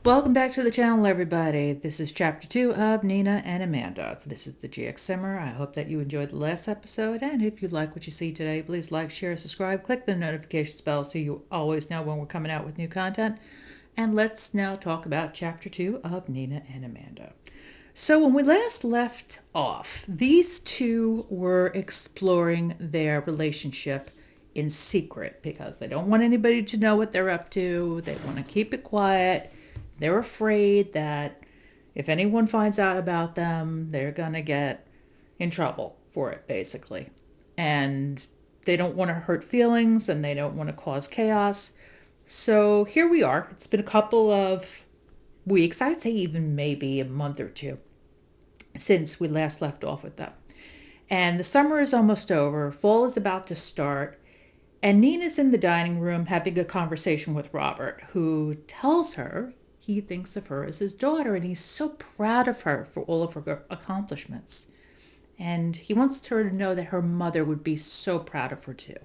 Welcome back to the channel, everybody. This is chapter 2 of Nina and Amanda. This is the GXSimmer. I hope that you enjoyed the last episode, and if you like what you see today, please like, share, subscribe, click the notifications bell so you always know when we're coming out with new content. And let's now talk about chapter 2 of Nina and Amanda. So when we last left off, these two were exploring their relationship in secret because they don't want anybody to know what they're up to. They want to keep it quiet. They're afraid that if anyone finds out about them, they're going to get in trouble for it, basically. And they don't want to hurt feelings and they don't want to cause chaos. So here we are. It's been a couple of weeks, I'd say even maybe a month or two, since we last left off with them. And the summer is almost over. Fall is about to start. And Nina's in the dining room having a conversation with Robert, who tells her he thinks of her as his daughter, and he's so proud of her for all of her accomplishments. And he wants her to know that her mother would be so proud of her too.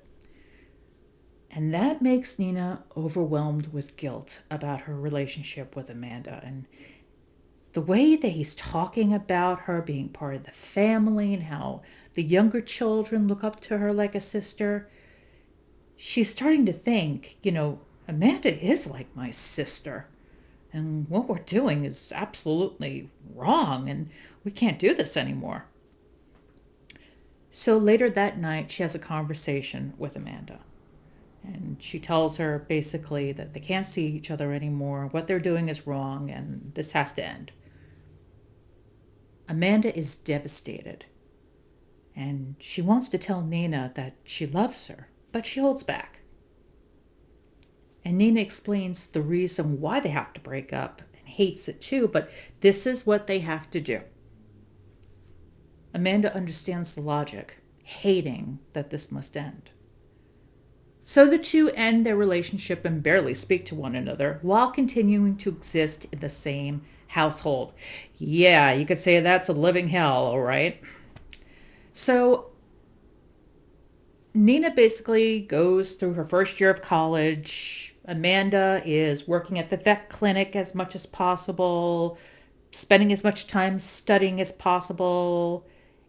And that makes Nina overwhelmed with guilt about her relationship with Amanda. And the way that he's talking about her being part of the family and how the younger children look up to her like a sister, she's starting to think, Amanda is like my sister. And what we're doing is absolutely wrong, and we can't do this anymore. So later that night, she has a conversation with Amanda. And she tells her basically that they can't see each other anymore, what they're doing is wrong, and this has to end. Amanda is devastated. And she wants to tell Nina that she loves her, but she holds back. And Nina explains the reason why they have to break up and hates it too, but this is what they have to do. Amanda understands the logic, hating that this must end. So the two end their relationship and barely speak to one another while continuing to exist in the same household. Yeah, you could say that's a living hell, all right? So Nina basically goes through her first year of college. Amanda is working at the vet clinic as much as possible, spending as much time studying as possible,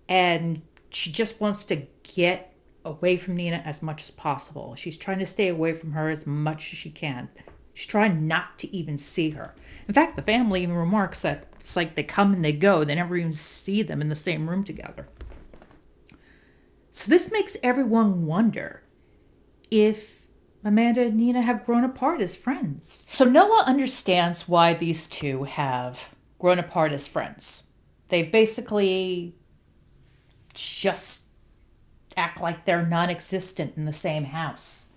and she just wants to get away from Nina as much as possible. She's trying to stay away from her as much as she can. She's trying not to even see her. In fact, the family even remarks that it's like they come and they go. They never even see them in the same room together. So this makes everyone wonder if Amanda and Nina have grown apart as friends. So Noah understands why these two have grown apart as friends. They basically just act like they're non-existent in the same house.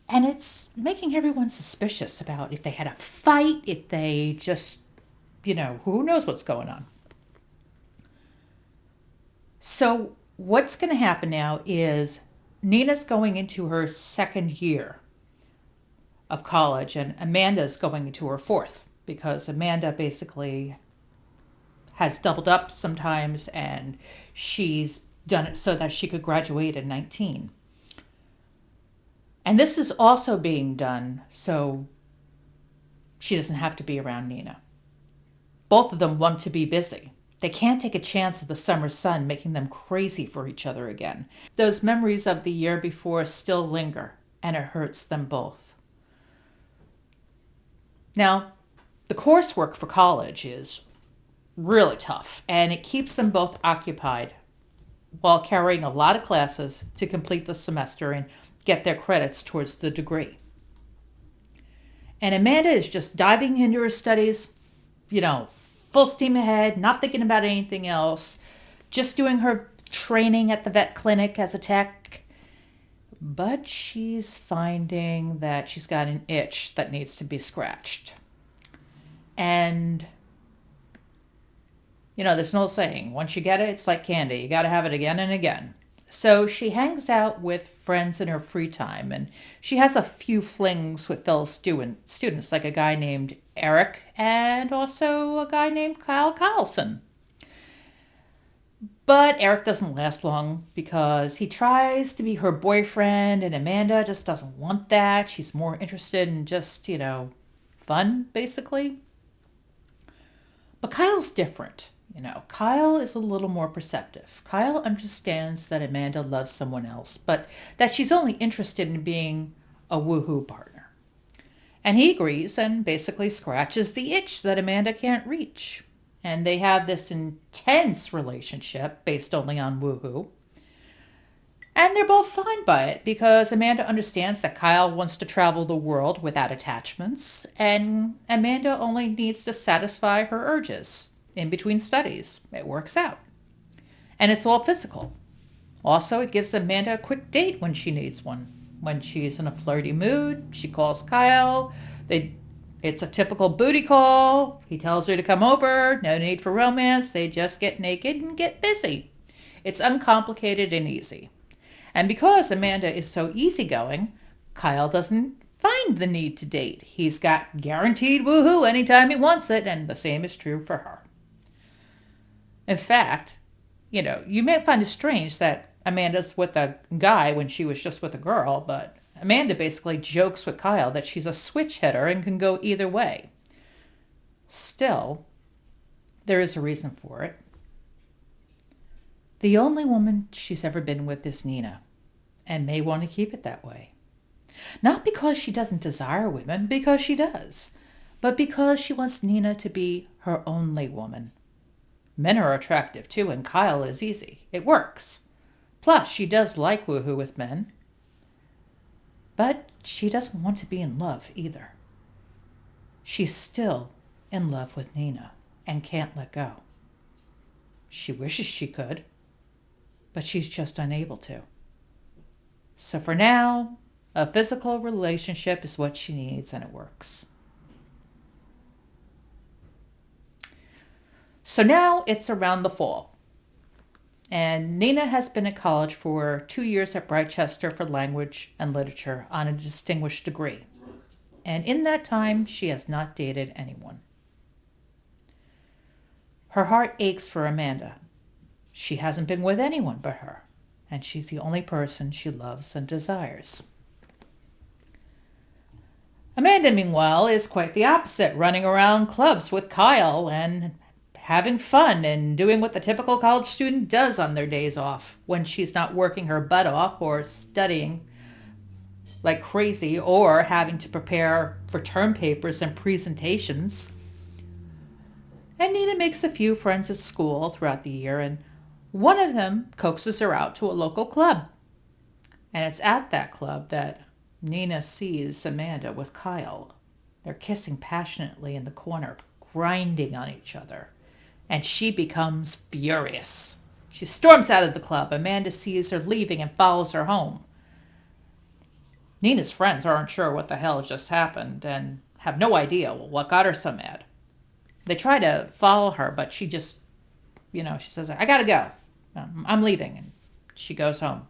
And it's making everyone suspicious about if they had a fight, if they just, who knows what's going on. So what's going to happen now is Nina's going into her second year of college, and Amanda's going into her fourth, because Amanda basically has doubled up sometimes, and she's done it so that she could graduate at 19. And this is also being done so she doesn't have to be around Nina. Both of them want to be busy. They can't take a chance of the summer sun making them crazy for each other again. Those memories of the year before still linger, and it hurts them both. Now, the coursework for college is really tough, and it keeps them both occupied while carrying a lot of classes to complete the semester and get their credits towards the degree. And Amanda is just diving into her studies, full steam ahead, not thinking about anything else, just doing her training at the vet clinic as a tech. But she's finding that she's got an itch that needs to be scratched. And, there's no saying, once you get it, it's like candy. You got to have it again and again. So she hangs out with friends in her free time, and she has a few flings with fellow students, like a guy named Eric and also a guy named Kyle Carlson. But Eric doesn't last long because he tries to be her boyfriend, and Amanda just doesn't want that. She's more interested in just, fun, basically. But Kyle's different. Kyle is a little more perceptive. Kyle understands that Amanda loves someone else, but that she's only interested in being a woohoo partner. And he agrees and basically scratches the itch that Amanda can't reach. And they have this intense relationship based only on woohoo. And they're both fine by it because Amanda understands that Kyle wants to travel the world without attachments, and Amanda only needs to satisfy her urges in between studies. It works out. And it's all physical. Also, it gives Amanda a quick date when she needs one. When she's in a flirty mood, she calls Kyle. It's a typical booty call. He tells her to come over. No need for romance. They just get naked and get busy. It's uncomplicated and easy. And because Amanda is so easygoing, Kyle doesn't find the need to date. He's got guaranteed woohoo anytime he wants it, and the same is true for her. In fact, you may find it strange that Amanda's with a guy when she was just with a girl, but Amanda basically jokes with Kyle that she's a switch hitter and can go either way. Still, there is a reason for it. The only woman she's ever been with is Nina, and may want to keep it that way. Not because she doesn't desire women, because she does, but because she wants Nina to be her only woman. Men are attractive too, and Kyle is easy. It works. Plus, she does like woohoo with men. But she doesn't want to be in love either. She's still in love with Nina and can't let go. She wishes she could, but she's just unable to. So for now, a physical relationship is what she needs, and it works. So now it's around the fall, and Nina has been at college for 2 years at Brightchester for language and literature on a distinguished degree. And in that time, she has not dated anyone. Her heart aches for Amanda. She hasn't been with anyone but her, and she's the only person she loves and desires. Amanda, meanwhile, is quite the opposite, running around clubs with Kyle and having fun and doing what the typical college student does on their days off when she's not working her butt off or studying like crazy or having to prepare for term papers and presentations. And Nina makes a few friends at school throughout the year, and one of them coaxes her out to a local club. And it's at that club that Nina sees Amanda with Kyle. They're kissing passionately in the corner, grinding on each other. And she becomes furious. She storms out of the club. Amanda sees her leaving and follows her home. Nina's friends aren't sure what the hell just happened and have no idea what got her so mad. They try to follow her, but she just, she says, I gotta go. I'm leaving. And she goes home.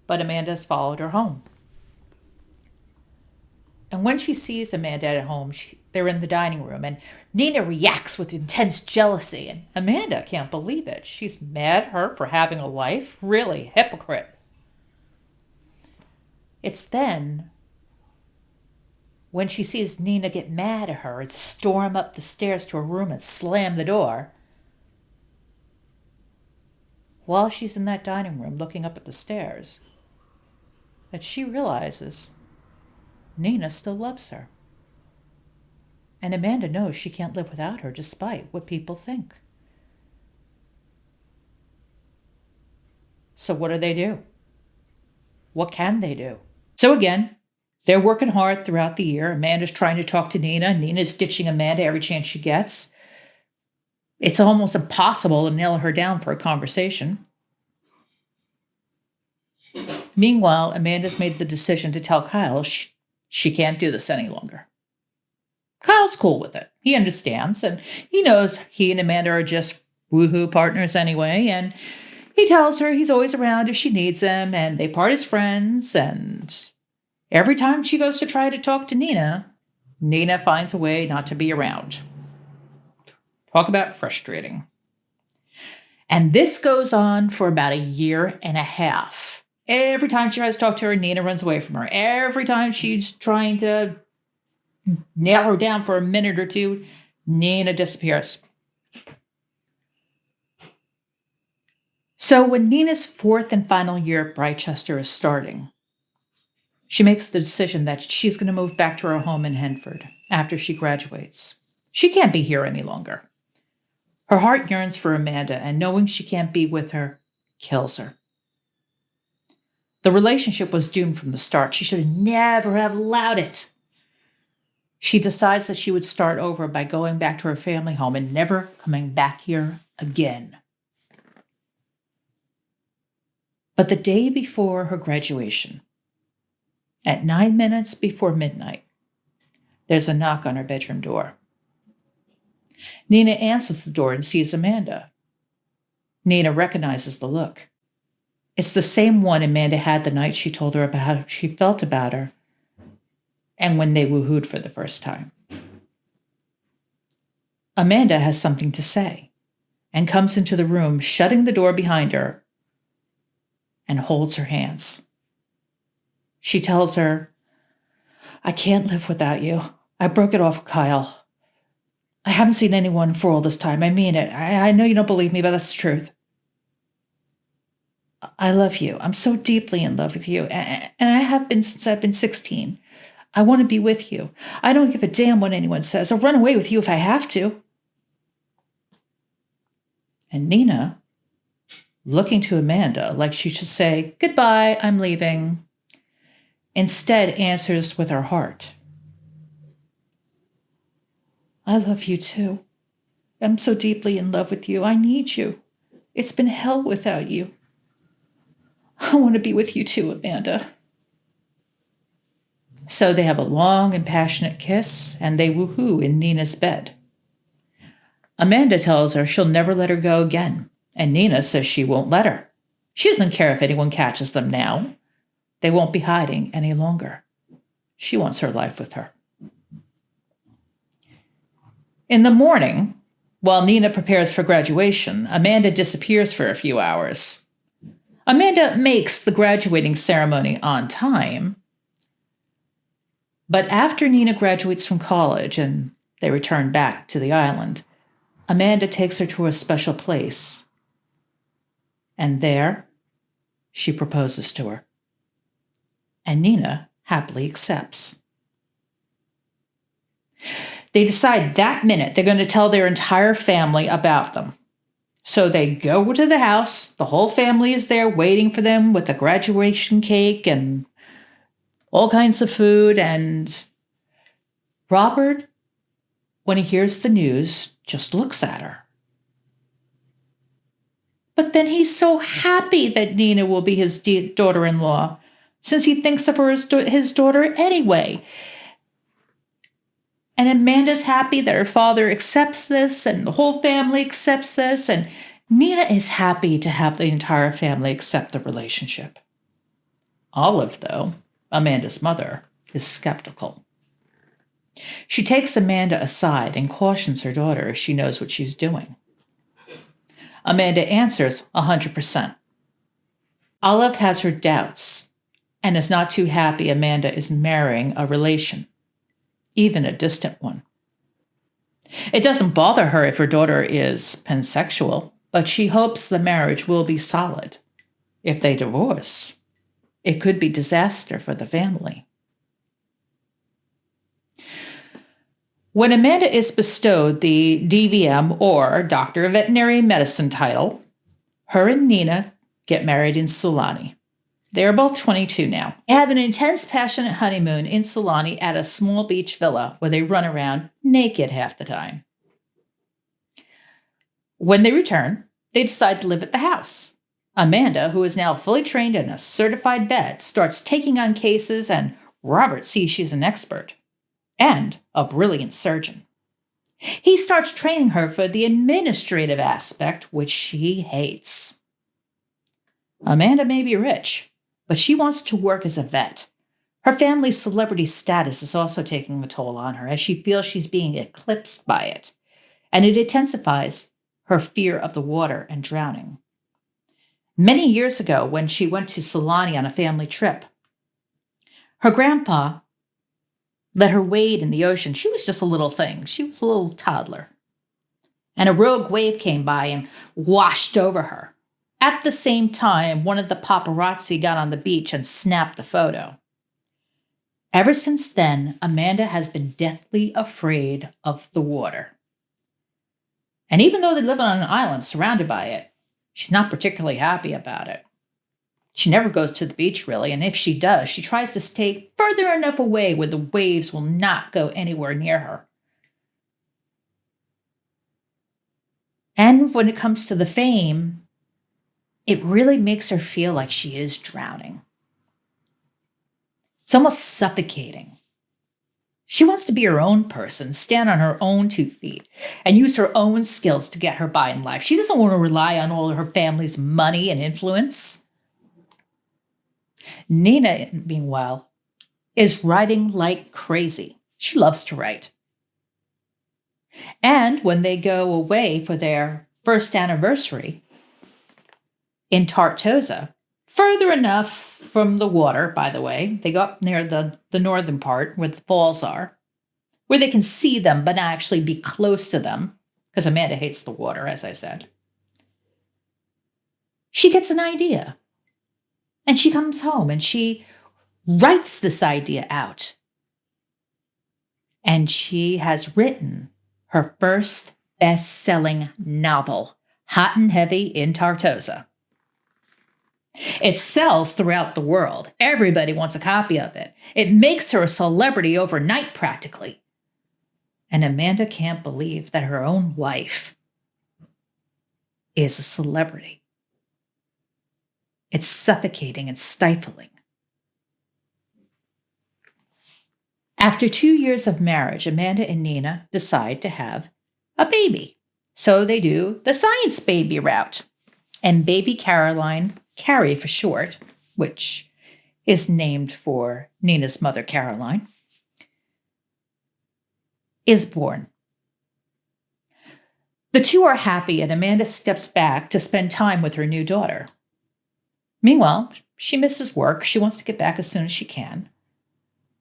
But Amanda's followed her home. And when she sees Amanda at home, they're in the dining room, and Nina reacts with intense jealousy, and Amanda can't believe it. She's mad at her for having a life. Really, hypocrite. It's then when she sees Nina get mad at her and storm up the stairs to her room and slam the door. While she's in that dining room looking up at the stairs, that she realizes Nina still loves her. And Amanda knows she can't live without her despite what people think. So what do they do? What can they do? So again, they're working hard throughout the year. Amanda's trying to talk to Nina. Nina's ditching Amanda every chance she gets. It's almost impossible to nail her down for a conversation. Meanwhile, Amanda's made the decision to tell Kyle she can't do this any longer. Kyle's cool with it. He understands, and he knows he and Amanda are just woohoo partners anyway, and he tells her he's always around if she needs him, and they part as friends, and every time she goes to try to talk to Nina, Nina finds a way not to be around. Talk about frustrating. And this goes on for about 1.5 years. Every time she tries to talk to her, Nina runs away from her. Every time she's trying to, nail her down for a minute or two. Nina disappears. So when Nina's fourth and final year at Brightchester is starting, she makes the decision that she's going to move back to her home in Henford after she graduates. She can't be here any longer. Her heart yearns for Amanda, and knowing she can't be with her kills her. The relationship was doomed from the start. She should never have allowed it. She decides that she would start over by going back to her family home and never coming back here again. But the day before her graduation, at 9 minutes before midnight, there's a knock on her bedroom door. Nina answers the door and sees Amanda. Nina recognizes the look. It's the same one Amanda had the night she told her about how she felt about her and when they woohooed for the first time. Amanda has something to say and comes into the room, shutting the door behind her, and holds her hands. She tells her, "I can't live without you. I broke it off with Kyle. I haven't seen anyone for all this time. I mean it. I know you don't believe me, but that's the truth. I love you. I'm so deeply in love with you, and I have been since I've been 16. I want to be with you. I don't give a damn what anyone says. I'll run away with you if I have to." And Nina, looking to Amanda like she should say, "Goodbye, I'm leaving," instead answers with her heart, "I love you too. I'm so deeply in love with you. I need you. It's been hell without you. I want to be with you too, Amanda." So they have a long and passionate kiss, and they woohoo in Nina's bed. Amanda tells her she'll never let her go again, and Nina says she won't let her. She doesn't care if anyone catches them now. They won't be hiding any longer. She wants her life with her. In the morning, while Nina prepares for graduation, Amanda disappears for a few hours. Amanda makes the graduating ceremony on time, but after Nina graduates from college and they return back to the island, Amanda takes her to a special place, and there she proposes to her. And Nina happily accepts. They decide that minute they're going to tell their entire family about them. So they go to the house. The whole family is there waiting for them with the graduation cake and all kinds of food. And Robert, when he hears the news, just looks at her. But then he's so happy that Nina will be his daughter-in-law, since he thinks of her as his daughter anyway. And Amanda's happy that her father accepts this, and the whole family accepts this, and Nina is happy to have the entire family accept the relationship. Olive, though, Amanda's mother, is skeptical. She takes Amanda aside and cautions her daughter as she knows what she's doing. Amanda answers 100%. Olive has her doubts and is not too happy Amanda is marrying a relation, even a distant one. It doesn't bother her if her daughter is pansexual, but she hopes the marriage will be solid. If they divorce, it could be disaster for the family. When Amanda is bestowed the DVM, or Doctor of Veterinary Medicine title, her and Nina get married in Sulani. They are both 22 now. They have an intense, passionate honeymoon in Sulani at a small beach villa where they run around naked half the time. When they return, they decide to live at the house. Amanda, who is now fully trained and a certified vet, starts taking on cases, and Robert sees she's an expert and a brilliant surgeon. He starts training her for the administrative aspect, which she hates. Amanda may be rich, but she wants to work as a vet. Her family's celebrity status is also taking a toll on her, as she feels she's being eclipsed by it, and it intensifies her fear of the water and drowning. Many years ago, when she went to Sulani on a family trip, her grandpa, let her wade in the ocean. She was just a little thing. She was a little toddler. And a rogue wave came by and washed over her. At the same time, one of the paparazzi got on the beach and snapped the photo. Ever since then, Amanda has been deathly afraid of the water. And even though they live on an island surrounded by it, she's not particularly happy about it. She never goes to the beach, really, and if she does, she tries to stay further enough away where the waves will not go anywhere near her. And when it comes to the fame, it really makes her feel like she is drowning. It's almost suffocating. She wants to be her own person, stand on her own 2 feet, and use her own skills to get her by in life. She doesn't want to rely on all of her family's money and influence. Nina, meanwhile, is writing like crazy. She loves to write. And when they go away for their first anniversary in Tartosa, further enough from the water, by the way, they go up near the northern part where the falls are, where they can see them but not actually be close to them, because Amanda hates the water, as I said. She gets an idea. And she comes home and she writes this idea out. And she has written her first best-selling novel, Hot and Heavy in Tartosa. It sells throughout the world. Everybody wants a copy of it. It makes her a celebrity overnight, practically. And Amanda can't believe that her own wife is a celebrity. It's suffocating and stifling. After 2 years of marriage, Amanda and Nina decide to have a baby. So they do the science baby route. And baby Caroline, Carrie for short, which is named for Nina's mother, Caroline, is born. The two are happy, and Amanda steps back to spend time with her new daughter. Meanwhile, she misses work. She wants to get back as soon as she can.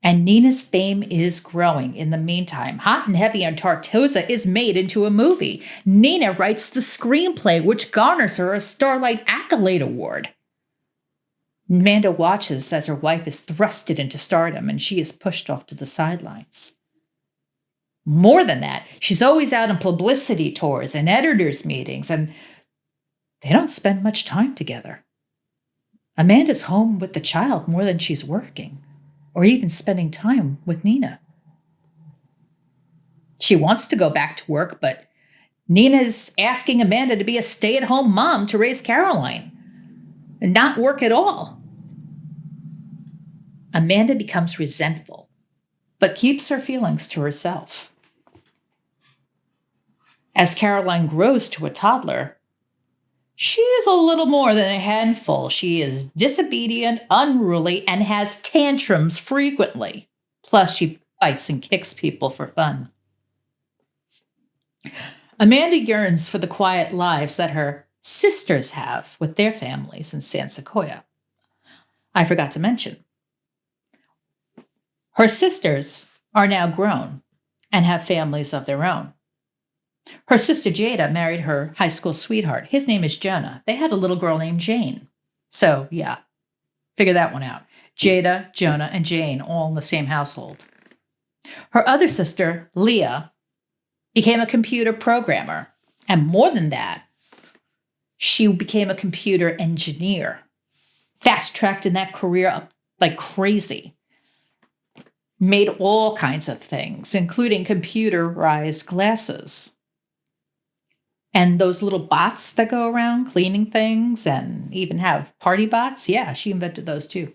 And Nina's fame is growing in the meantime. Hot and Heavy on Tartosa is made into a movie. Nina writes the screenplay, which garners her a Starlight Accolade Award. Amanda watches as her wife is thrusted into stardom and she is pushed off to the sidelines. More than that, she's always out on publicity tours and editors' meetings, and they don't spend much time together. Amanda's home with the child more than she's working, or even spending time with Nina. She wants to go back to work, but Nina's asking Amanda to be a stay-at-home mom to raise Caroline and not work at all. Amanda becomes resentful, but keeps her feelings to herself. As Caroline grows to a toddler, she is a little more than a handful. She is disobedient, unruly, and has tantrums frequently. Plus, she bites and kicks people for fun. Amanda yearns for the quiet lives that her sisters have with their families in San Sequoia. I forgot to mention, her sisters are now grown and have families of their own. Her sister Jada married her high school sweetheart. His name is Jonah. They had a little girl named Jane. So, yeah, figure that one out. Jada, Jonah, and Jane, all in the same household. Her other sister, Leah, became a computer programmer. And more than that, she became a computer engineer. Fast-tracked in that career up like crazy. Made all kinds of things, including computerized glasses. And those little bots that go around cleaning things and even have party bots, yeah, she invented those too.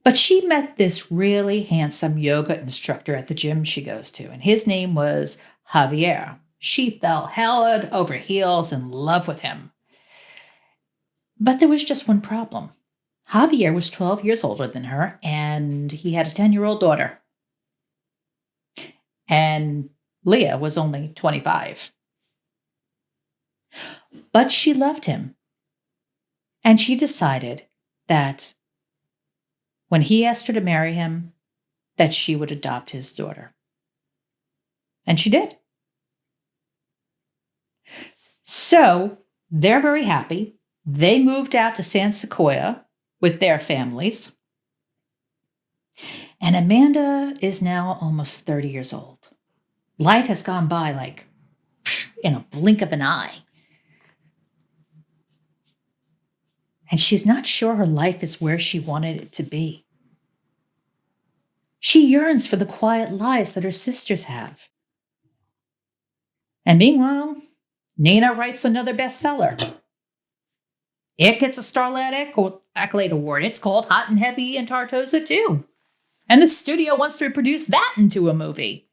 But she met this really handsome yoga instructor at the gym she goes to, and his name was Javier. She fell head over heels in love with him. But there was just one problem. Javier was 12 years older than her, and he had a 10-year-old daughter. And Leah was only 25. But she loved him. And she decided that when he asked her to marry him, that she would adopt his daughter. And she did. So they're very happy. They moved out to San Sequoia with their families. And Amanda is now almost 30 years old. Life has gone by like in a blink of an eye. And she's not sure her life is where she wanted it to be. She yearns for the quiet lives that her sisters have. And meanwhile, Nina writes another bestseller. It gets a Starlight Accolade Award. It's called Hot and Heavy in Tartosa, too. And the studio wants to produce that into a movie.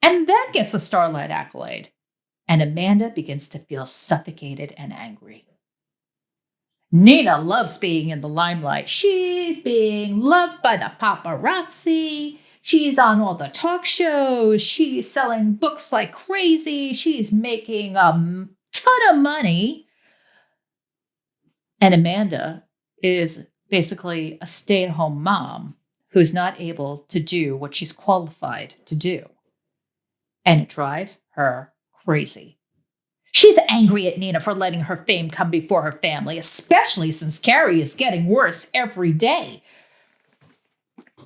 And that gets a Starlight Accolade. And Amanda begins to feel suffocated and angry. Nina loves being in the limelight. She's being loved by the paparazzi. She's on all the talk shows. She's selling books like crazy. She's making a ton of money. And Amanda is basically a stay-at-home mom who's not able to do what she's qualified to do. And it drives her crazy. She's angry at Nina for letting her fame come before her family, especially since Carrie is getting worse every day.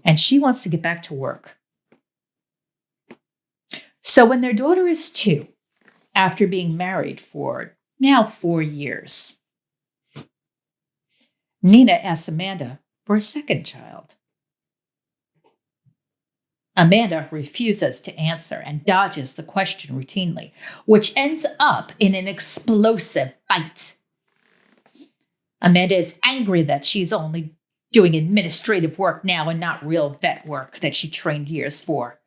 And she wants to get back to work. So when their daughter is 2, after being married for now 4 years, Nina asks Amanda for a second child. Amanda refuses to answer and dodges the question routinely, which ends up in an explosive fight. Amanda is angry that she's only doing administrative work now and not real vet work that she trained years for.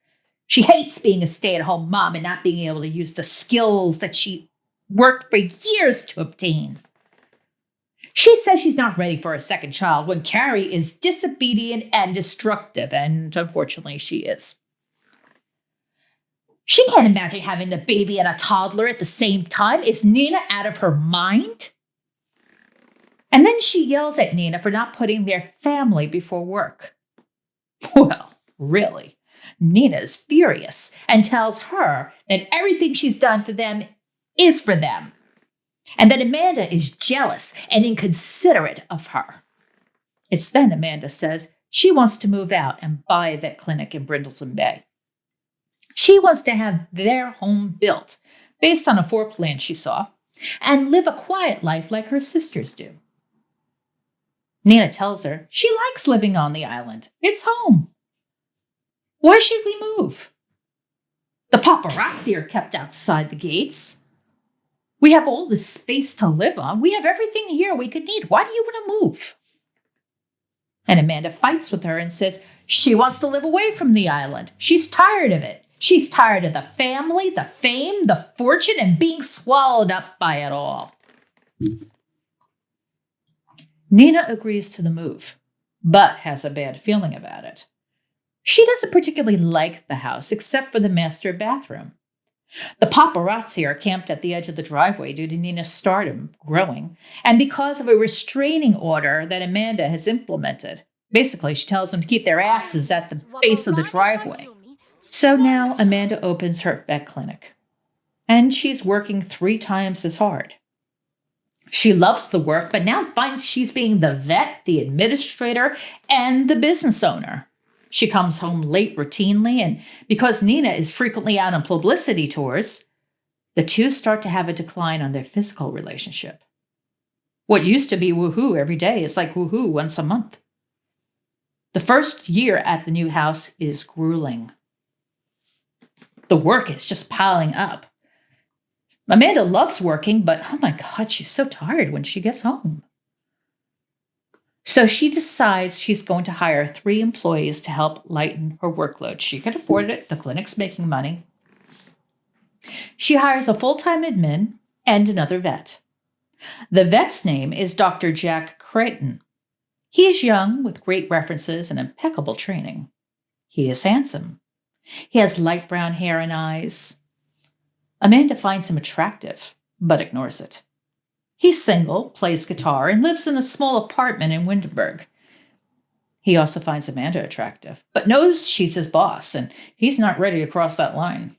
She hates being a stay-at-home mom and not being able to use the skills that she worked for years to obtain. She says she's not ready for a second child when Carrie is disobedient and destructive, and unfortunately she is. She can't imagine having the baby and a toddler at the same time. Is Nina out of her mind? And then she yells at Nina for not putting their family before work. Well, really, Nina's furious and tells her that everything she's done for them is for them. And that Amanda is jealous and inconsiderate of her. It's then Amanda says she wants to move out and buy a vet clinic in Brindleton Bay. She wants to have their home built based on a floor plan she saw and live a quiet life like her sisters do. Nina tells her she likes living on the island. It's home. Why should we move? The paparazzi are kept outside the gates. We have all this space to live on. We have everything here we could need. Why do you want to move? And Amanda fights with her and says she wants to live away from the island. She's tired of it. She's tired of the family, the fame, the fortune, and being swallowed up by it all. Nina agrees to the move, but has a bad feeling about it. She doesn't particularly like the house, except for the master bathroom. The paparazzi are camped at the edge of the driveway due to Nina's stardom growing, and because of a restraining order that Amanda has implemented. Basically, she tells them to keep their asses at the base of the driveway. So now Amanda opens her vet clinic, and she's working 3 times as hard. She loves the work, but now finds she's being the vet, the administrator, and the business owner. She comes home late routinely, and because Nina is frequently out on publicity tours, the two start to have a decline on their physical relationship. What used to be woohoo every day is like woohoo once a month. The first year at the new house is grueling. The work is just piling up. Amanda loves working, but oh my God, she's so tired when she gets home. So she decides she's going to hire 3 employees to help lighten her workload. She can afford it. The clinic's making money. She hires a full-time admin and another vet. The vet's name is Dr. Jack Creighton. He is young with great references and impeccable training. He is handsome. He has light brown hair and eyes. Amanda finds him attractive, but ignores it. He's single, plays guitar, and lives in a small apartment in Winterberg. He also finds Amanda attractive, but knows she's his boss, and he's not ready to cross that line.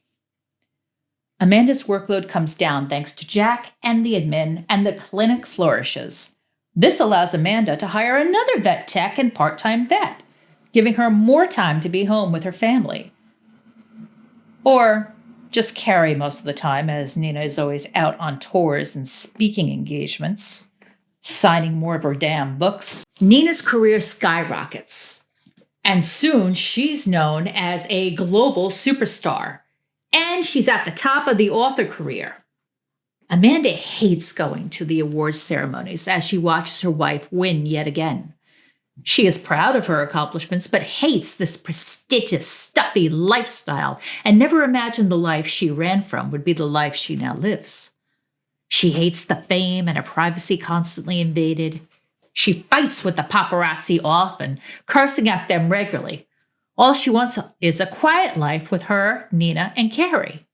Amanda's workload comes down thanks to Jack and the admin, and the clinic flourishes. This allows Amanda to hire another vet tech and part-time vet, giving her more time to be home with her family. Or just Carrie most of the time, as Nina is always out on tours and speaking engagements, signing more of her damn books. Nina's career skyrockets, and soon she's known as a global superstar, and she's at the top of the author career. Amanda hates going to the awards ceremonies as she watches her wife win yet again. She is proud of her accomplishments, but hates this prestigious, stuffy lifestyle and never imagined the life she ran from would be the life she now lives. She hates the fame and her privacy constantly invaded. She fights with the paparazzi often, cursing at them regularly. All she wants is a quiet life with her, Nina, and Carrie.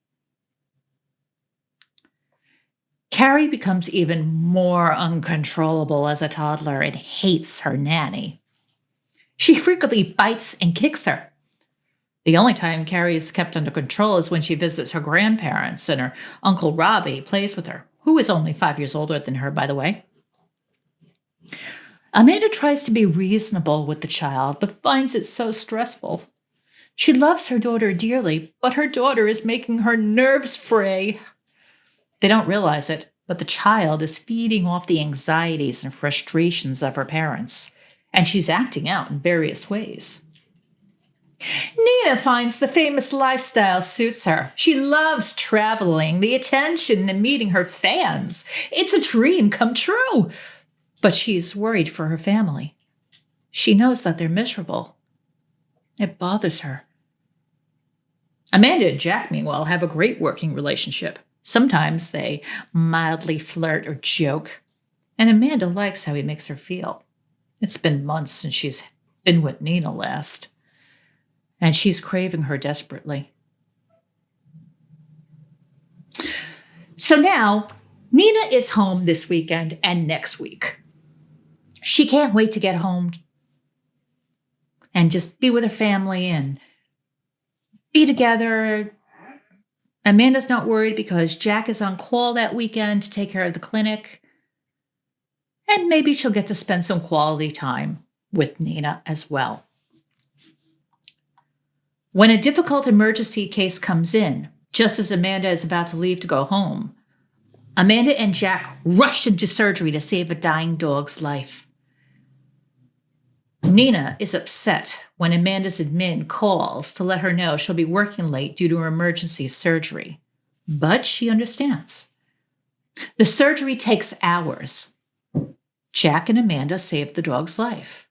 Carrie becomes even more uncontrollable as a toddler and hates her nanny. She frequently bites and kicks her. The only time Carrie is kept under control is when she visits her grandparents and her Uncle Robbie plays with her, who is only 5 years older than her, by the way. Amanda tries to be reasonable with the child, but finds it so stressful. She loves her daughter dearly, but her daughter is making her nerves fray. They don't realize it, but the child is feeding off the anxieties and frustrations of her parents, and she's acting out in various ways. Nina finds the famous lifestyle suits her. She loves traveling, the attention, and meeting her fans. It's a dream come true. But she's worried for her family. She knows that they're miserable. It bothers her. Amanda and Jack, meanwhile, have a great working relationship. Sometimes they mildly flirt or joke, and Amanda likes how he makes her feel. It's been months since she's been with Nina last, and she's craving her desperately. So now, Nina is home this weekend and next week. She can't wait to get home and just be with her family and be together. Amanda's not worried because Jack is on call that weekend to take care of the clinic. And maybe she'll get to spend some quality time with Nina as well. When a difficult emergency case comes in, just as Amanda is about to leave to go home, Amanda and Jack rush into surgery to save a dying dog's life. Nina is upset when Amanda's admin calls to let her know she'll be working late due to her emergency surgery, but she understands. The surgery takes hours. Jack and Amanda saved the dog's life.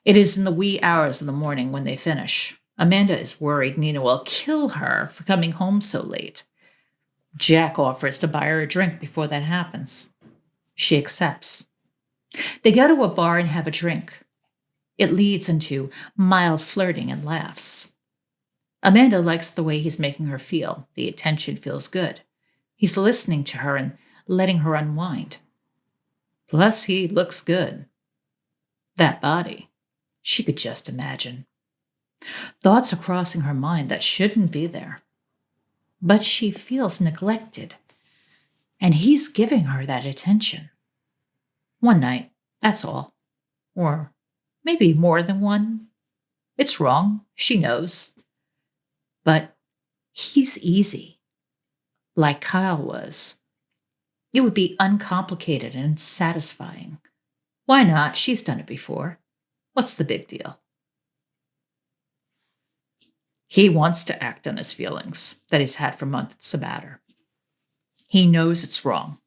It is in the wee hours of the morning when they finish. Amanda is worried Nina will kill her for coming home so late. Jack offers to buy her a drink before that happens. She accepts. They go to a bar and have a drink. It leads into mild flirting and laughs. Amanda likes the way he's making her feel. The attention feels good. He's listening to her and letting her unwind. Plus, he looks good. That body, she could just imagine. Thoughts are crossing her mind that shouldn't be there. But she feels neglected, and he's giving her that attention. One night, that's all. Or maybe more than one. It's wrong, she knows. But he's easy, like Kyle was. It would be uncomplicated and satisfying. Why not? She's done it before. What's the big deal? He wants to act on his feelings that he's had for months about her. He knows it's wrong.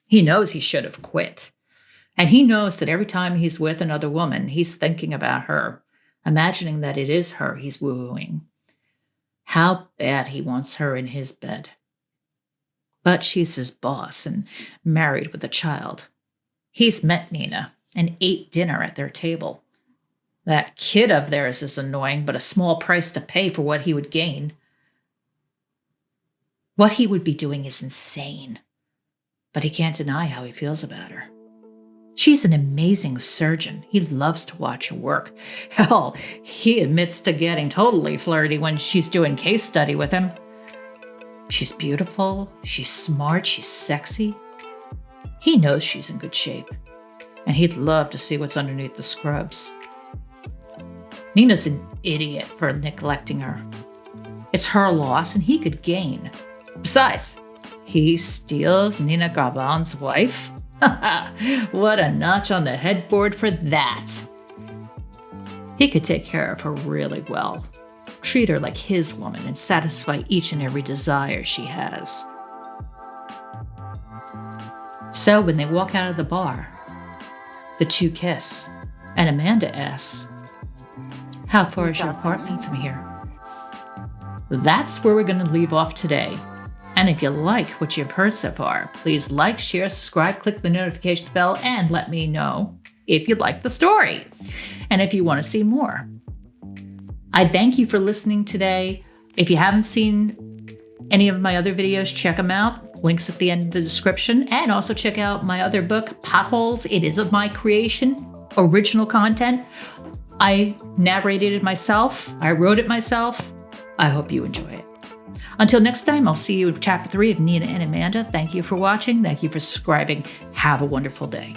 He knows he should have quit. And he knows that every time he's with another woman, he's thinking about her, imagining that it is her he's wooing. How bad he wants her in his bed. But she's his boss and married with a child. He's met Nina and ate dinner at their table. That kid of theirs is annoying, but a small price to pay for what he would gain. What he would be doing is insane, but he can't deny how he feels about her. She's an amazing surgeon. He loves to watch her work. Hell, he admits to getting totally flirty when she's doing case study with him. She's beautiful, she's smart, she's sexy. He knows she's in good shape, and he'd love to see what's underneath the scrubs. Nina's an idiot for neglecting her. It's her loss, and he could gain. Besides, he steals Nina Garbon's wife? What a notch on the headboard for that. He could take care of her really well, treat her like his woman, and satisfy each and every desire she has. So when they walk out of the bar, the two kiss, and Amanda asks, "How far is your apartment from here?" That's where we're going to leave off today. And if you like what you've heard so far, please like, share, subscribe, click the notification bell, and let me know if you like the story and if you want to see more. I thank you for listening today. If you haven't seen any of my other videos, check them out. Links at the end of the description. And also check out my other book, Potholes. It is of my creation, original content. I narrated it myself. I wrote it myself. I hope you enjoy it. Until next time, I'll see you in Chapter 3 of Nina and Amanda. Thank you for watching. Thank you for subscribing. Have a wonderful day.